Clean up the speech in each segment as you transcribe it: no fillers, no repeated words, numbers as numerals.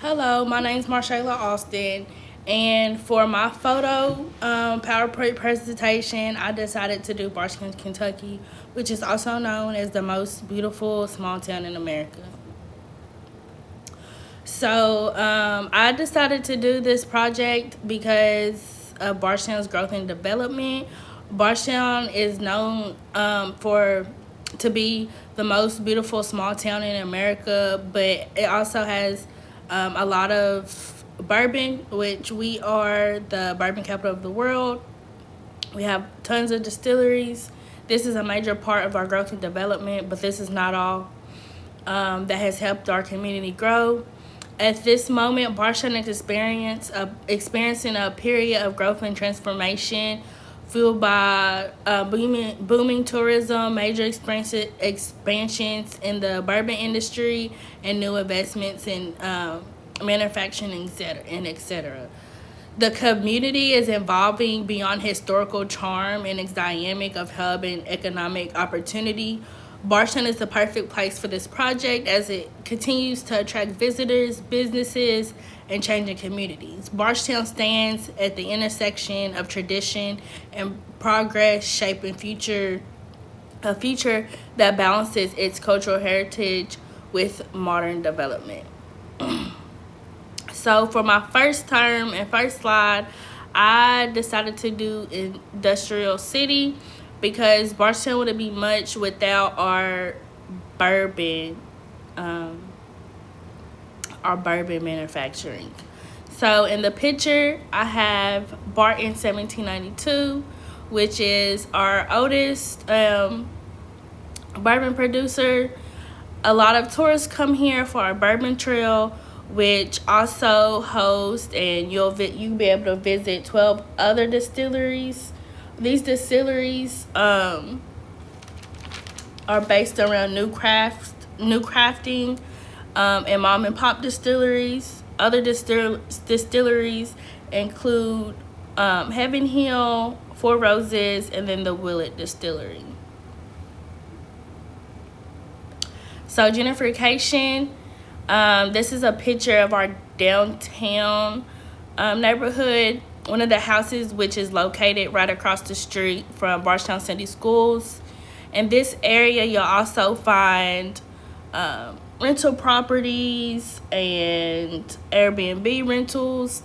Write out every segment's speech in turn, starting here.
Hello, my name is Marshayla Austin, and for my photo PowerPoint presentation, I decided to do Boston, Kentucky, which is also known as the most beautiful small town in America. I decided to do this project because of Bardstown's growth and development. Bardstown is known for to be the most beautiful small town in America, but it also has a lot of bourbon, which we are the bourbon capital of the world. We have tons of distilleries. This is a major part of our growth and development, but this is not all that has helped our community grow. At this moment, Bardstown is experiencing a period of growth and transformation fueled by booming tourism, major expansions in the bourbon industry, and new investments in manufacturing, etc. The community is evolving beyond historical charm and its dynamic of hub and economic opportunity. Bardstown is the perfect place for this project as it continues to attract visitors, businesses, and changing communities. Bardstown stands at the intersection of tradition and progress, shaping a future that balances its cultural heritage with modern development. So for my first term and first slide, I decided to do Industrial City because Bardstown wouldn't be much without bourbon, um, our bourbon manufacturing. So in the picture, I have Barton 1792, which is our oldest bourbon producer. A lot of tourists come here for our bourbon trail, which also hosts, and you'll be able to visit 12 other distilleries. These distilleries are based around new crafting, and mom and pop distilleries. Other distilleries include Heaven Hill, Four Roses, and then the Willett Distillery. So gentrification, this is a picture of our downtown neighborhood. One of the houses, which is located right across the street from Bardstown City Schools. In this area, you'll also find rental properties and Airbnb rentals.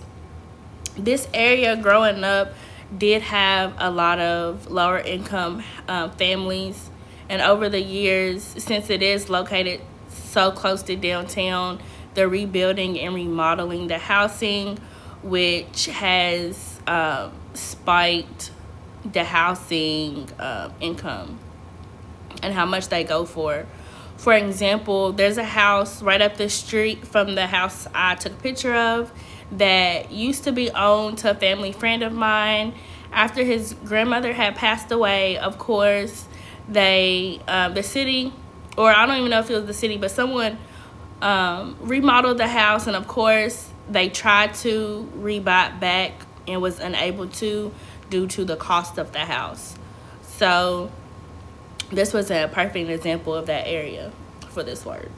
This area growing up did have a lot of lower income families, and over the years, since it is located so close to downtown, they're rebuilding and remodeling the housing, which has spiked the housing income and how much they go for. For example, there's a house right up the street from the house I took a picture of that used to be owned to a family friend of mine. After his grandmother had passed away, of course, the city, or I don't even know if it was the city, but someone remodeled the house, and of course, they tried to rebuy it back and was unable to due to the cost of the house. So this was a perfect example of that area for this word.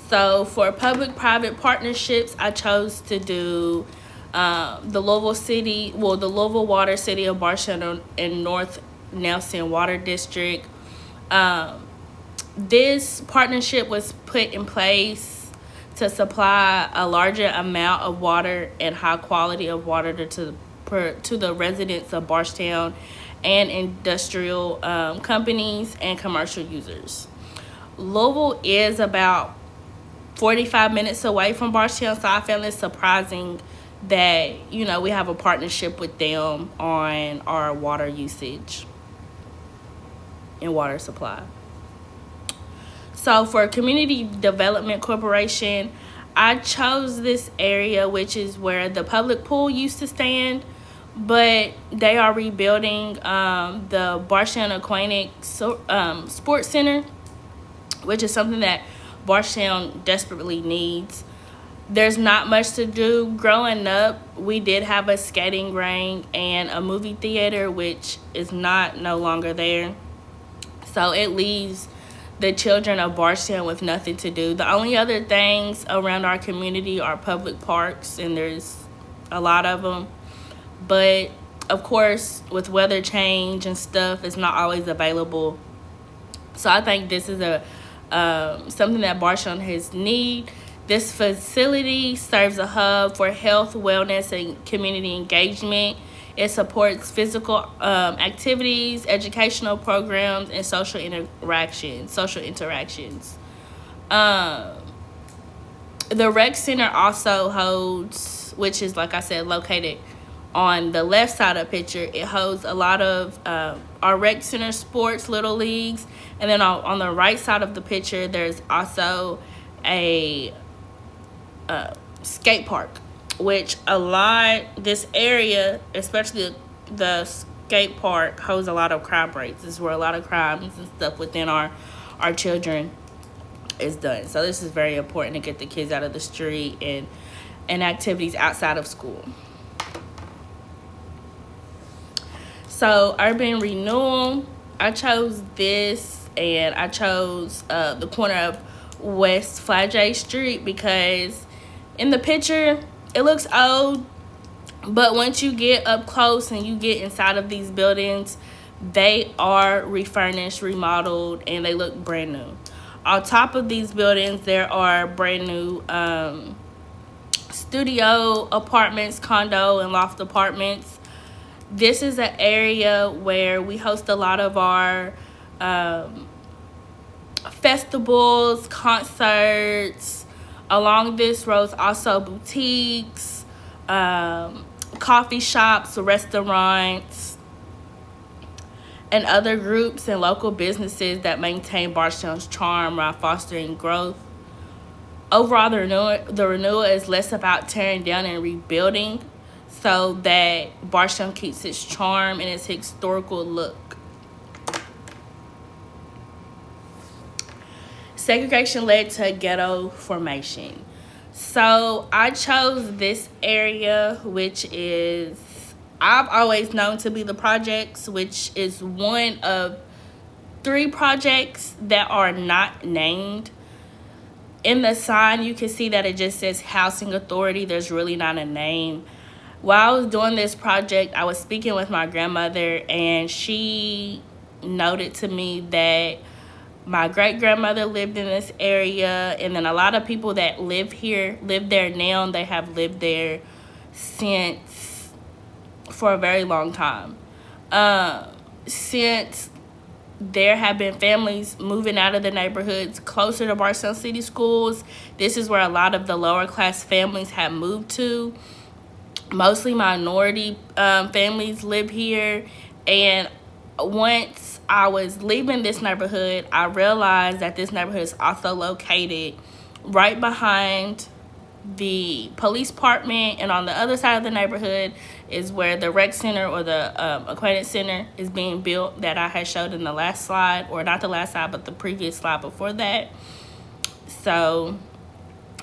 So for public-private partnerships, I chose to do the Louisville Water City of Bardstown in North Nelson Water District. This partnership was put in place to supply a larger amount of water and high quality of water to the residents of Bardstown and industrial companies and commercial users. Louisville is about 45 minutes away from Bardstown, so I found it surprising that we have a partnership with them on our water usage and water supply. So for Community Development Corporation, I chose this area, which is where the public pool used to stand, but they are rebuilding the Bardstown Aquatic Sports Center, which is something that Bardstown desperately needs. There's not much to do. Growing up, we did have a skating rink and a movie theater, which is no longer there. So it leaves the children of Bardstown with nothing to do. The only other things around our community are public parks, and there's a lot of them. But of course, with weather change and stuff, it's not always available. So I think this is a something that Bardstown has need. This facility serves a hub for health, wellness, and community engagement. It supports physical activities, educational programs, and social interactions. The rec center also holds, which is, like I said, located on the left side of the picture. It holds a lot of our rec center sports, little leagues, and then on the right side of the picture, there's also a skate park, which this area, especially the skate park, holds a lot of crime rates. This is where a lot of crimes and stuff within our children is done. So this is very important to get the kids out of the street and activities outside of school. So urban renewal, I chose this, and I chose the corner of West Flagey Street because in the picture it looks old, but once you get up close and you get inside of these buildings, they are refurnished, remodeled, and they look brand new. On top of these buildings, there are brand new studio apartments, condo, and loft apartments. This is an area where we host a lot of our festivals, concerts. Along this road, also boutiques, coffee shops, restaurants, and other groups and local businesses that maintain Bardstown's charm while fostering growth. Overall, the renewal is less about tearing down and rebuilding so that Bardstown keeps its charm and its historical look. Segregation led to ghetto formation. So I chose this area, which is, I've always known to be the projects, which is one of 3 projects that are not named. In the sign, you can see that it just says Housing Authority. There's really not a name. While I was doing this project, I was speaking with my grandmother, and she noted to me that my great-grandmother lived in this area, and then a lot of people that live there now, they have lived there for a very long time. Since there have been families moving out of the neighborhoods closer to Bardstown City Schools, this is where a lot of the lower class families have moved to. Mostly minority families live here, and once I was leaving this neighborhood, I realized that this neighborhood is also located right behind the police department, and on the other side of the neighborhood is where the rec center or the acquaintance center is being built that I had showed in the last slide, or not the last slide, but the previous slide before that. So,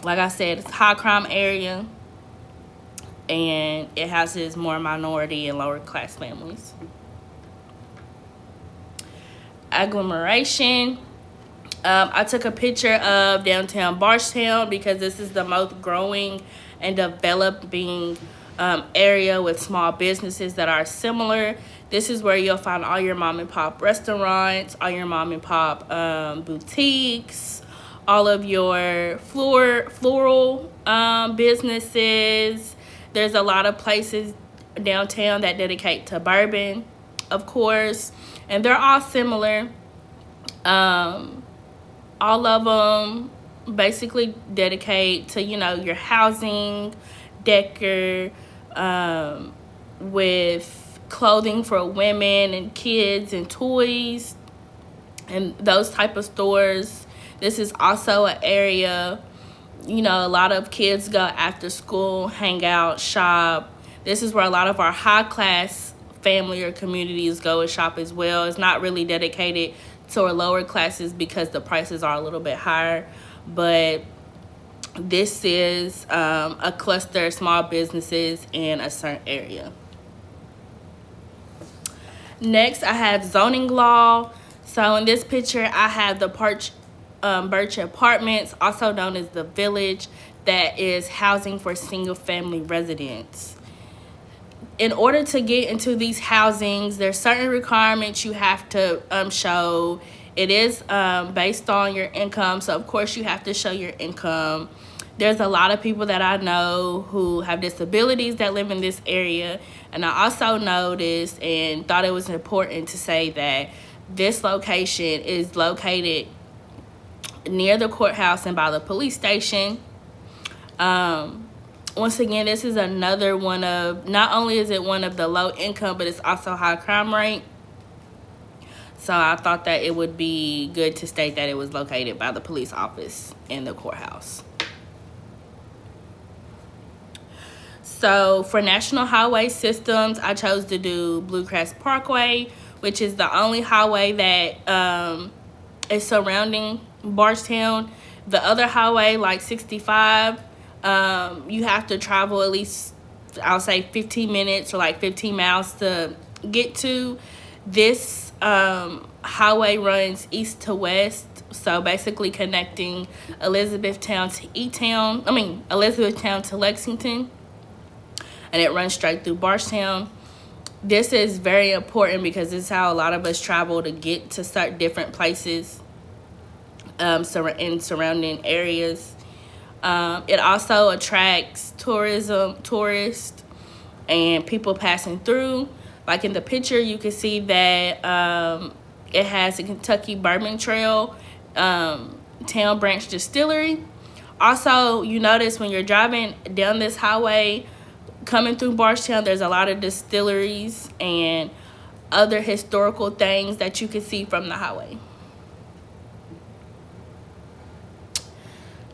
like I said, it's a high crime area, and it houses more minority and lower class families. Agglomeration. I took a picture of downtown Bardstown because this is the most growing and developing area with small businesses that are similar. This is where you'll find all your mom and pop restaurants, all your mom and pop boutiques, all of your floral businesses. There's a lot of places downtown that dedicate to bourbon, of course, and they're all similar. All of them basically dedicate to, your housing, decor, with clothing for women and kids and toys and those type of stores. This is also an area, a lot of kids go after school, hang out, shop. This is where a lot of our high class family or communities go and shop as well. It's not really dedicated to our lower classes because the prices are a little bit higher, but this is a cluster of small businesses in a certain area. Next, I have zoning law. So in this picture, I have the Birch Apartments, also known as the Village, that is housing for single family residents. In order to get into these housings, there's certain requirements you have to show. It is based on your income, so of course you have to show your income. There's a lot of people that I know who have disabilities that live in this area, and I also noticed and thought it was important to say that this location is located near the courthouse and by the police station. Once again, this is another one of, not only is it one of the low income, but it's also high crime rate. So I thought that it would be good to state that it was located by the police office and the courthouse. So for national highway systems, I chose to do Bluecrest Parkway, which is the only highway that is surrounding Bardstown. The other highway, like 65, you have to travel at least, I'll say 15 minutes or like 15 miles to get to. This highway runs east to west, so basically connecting Elizabethtown to Lexington, and it runs straight through Bardstown. This is very important because this is how a lot of us travel to get to certain different places in surrounding areas. It also attracts tourists, and people passing through. Like in the picture, you can see that it has a Kentucky Bourbon Trail, Town Branch Distillery. Also, you notice when you're driving down this highway, coming through Bardstown, there's a lot of distilleries and other historical things that you can see from the highway.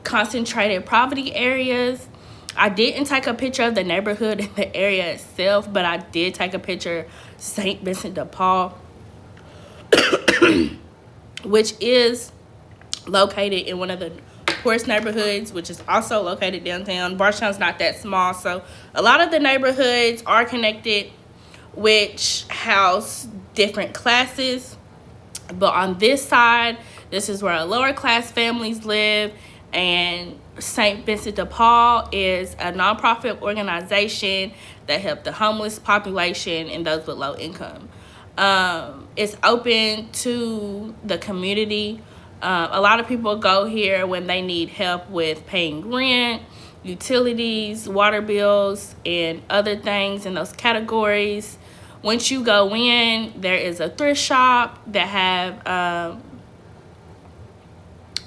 Concentrated poverty areas. I didn't take a picture of the neighborhood in the area itself, but I did take a picture of St. Vincent de Paul, which is located in one of the poorest neighborhoods, which is also located downtown. Bardstown's not that small, so a lot of the neighborhoods are connected, which house different classes. But on this side, this is where lower class families live, and St. Vincent de Paul is a nonprofit organization that helps the homeless population and those with low income. It's open to the community. A lot of people go here when they need help with paying rent, utilities, water bills, and other things in those categories. Once you go in, there is a thrift shop that have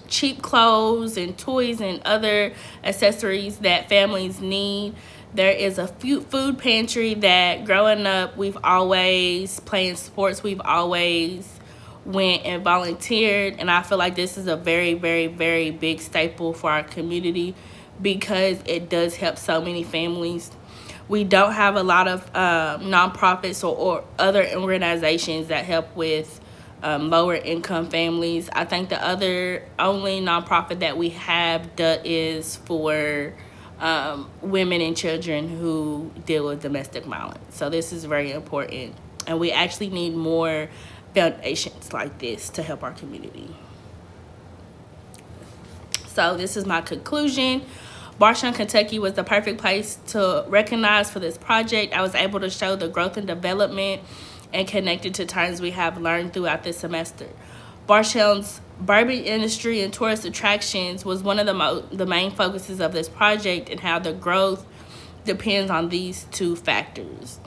cheap clothes and toys and other accessories that families need. There is a food pantry that growing up, we've always playing sports, we've always went and volunteered, and I feel like this is a very, very, very big staple for our community because it does help so many families. We don't have a lot of nonprofits or other organizations that help with lower income families. I think the only nonprofit that we have is for women and children who deal with domestic violence. So this is very important, and we actually need more foundations like this to help our community. So this is my conclusion. Bardstown, Kentucky was the perfect place to recognize for this project. I was able to show the growth and development and connected to terms we have learned throughout this semester. Bardstown's bourbon industry and tourist attractions was one of the main focuses of this project, and how the growth depends on these two factors.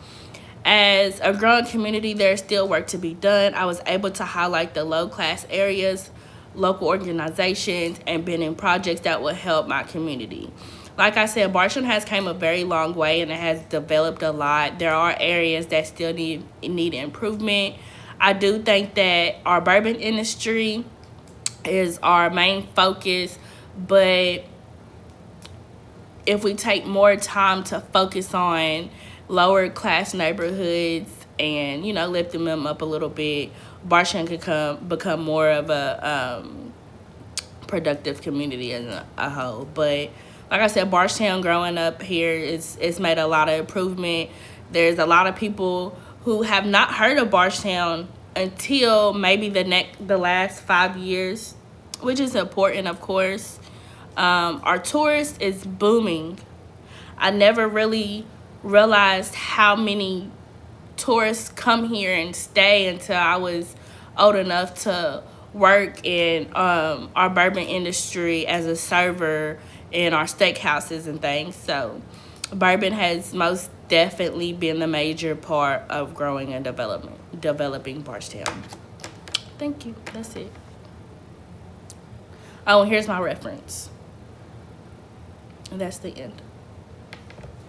As a growing community, there's still work to be done. I was able to highlight the low-class areas, local organizations, and been in projects that will help my community. Like I said, Bardstown has came a very long way, and it has developed a lot. There are areas that still need improvement. I do think that our bourbon industry is our main focus, but if we take more time to focus on lower class neighborhoods and, lifting them up a little bit, Bardstown could become more of a productive community as a whole. But like I said, Bardstown growing up here it's made a lot of improvement. There's a lot of people who have not heard of Bardstown until maybe the last 5 years, which is important, of course. Our tourist is booming. I never really realized how many tourists come here and stay until I was old enough to work in our bourbon industry as a server in our steakhouses and things. So bourbon has most definitely been the major part of growing and developing Bardstown. Thank you. That's it. Oh, and here's my reference. And that's the end.